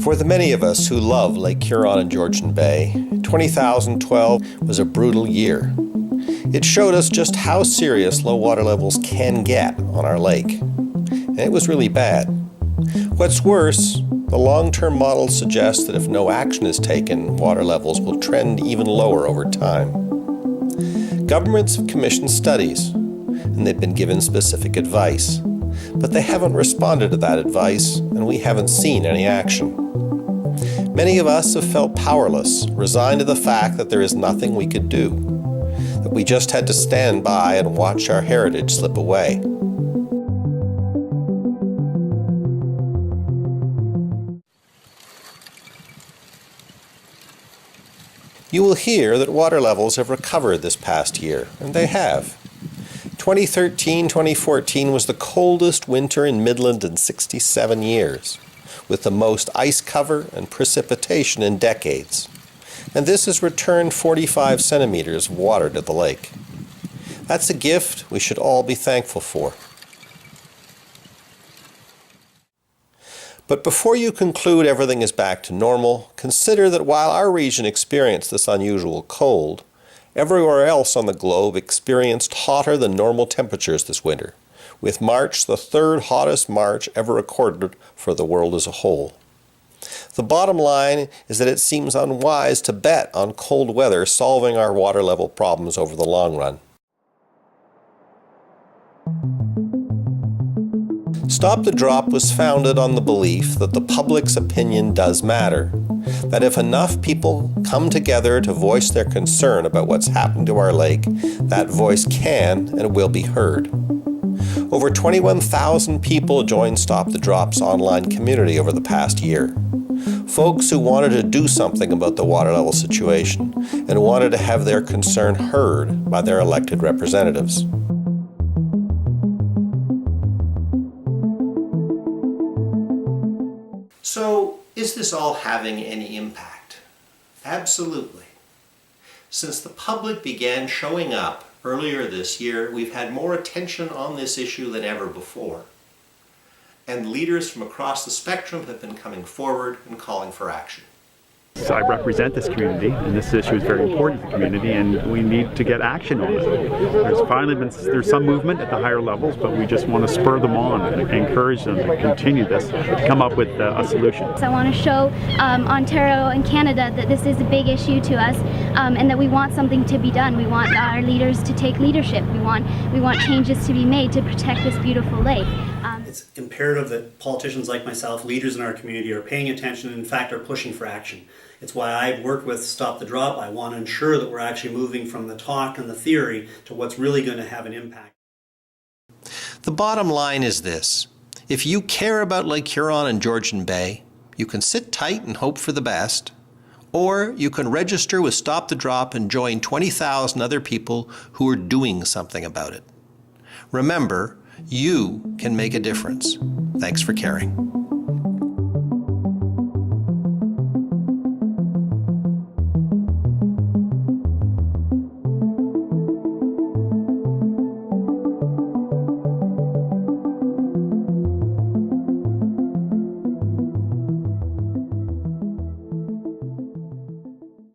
For the many of us who love Lake Huron and Georgian Bay, 2012 was a brutal year. It showed us just how serious low water levels can get on our lake. And it was really bad. What's worse, the long-term models suggest that if no action is taken, water levels will trend even lower over time. Governments have commissioned studies, and they've been given specific advice. But they haven't responded to that advice, and we haven't seen any action. Many of us have felt powerless, resigned to the fact that there is nothing we could do, that we just had to stand by and watch our heritage slip away. You will hear that water levels have recovered this past year, and they have. 2013-2014 was the coldest winter in Midland in 67 years, with the most ice cover and precipitation in decades. And this has returned 45 centimeters of water to the lake. That's a gift we should all be thankful for. But before you conclude everything is back to normal, consider that while our region experienced this unusual cold, everywhere else on the globe experienced hotter than normal temperatures this winter, with March the third hottest March ever recorded for the world as a whole. The bottom line is that it seems unwise to bet on cold weather solving our water level problems over the long run. Stop the Drop was founded on the belief that the public's opinion does matter, that if enough people come together to voice their concern about what's happened to our lake, that voice can and will be heard. Over 21,000 people joined Stop the Drop's online community over the past year. Folks who wanted to do something about the water level situation and wanted to have their concern heard by their elected representatives. So, is this all having any impact? Absolutely. Since the public began showing up earlier this year, we've had more attention on this issue than ever before. And leaders from across the spectrum have been coming forward and calling for action. So I represent this community, and this issue is very important to the community, and we need to get action on it. There's some movement at the higher levels, but we just want to spur them on and encourage them to continue this, to come up with a solution. So I want to show Ontario and Canada that this is a big issue to us, and that we want something to be done. We want our leaders to take leadership. We want changes to be made to protect this beautiful lake. It's imperative that politicians like myself, leaders in our community, are paying attention and in fact are pushing for action. It's why I've worked with Stop the Drop. I want to ensure that we're actually moving from the talk and the theory to what's really going to have an impact. The bottom line is this. If you care about Lake Huron and Georgian Bay, you can sit tight and hope for the best, or you can register with Stop the Drop and join 20,000 other people who are doing something about it. Remember, you can make a difference. Thanks for caring.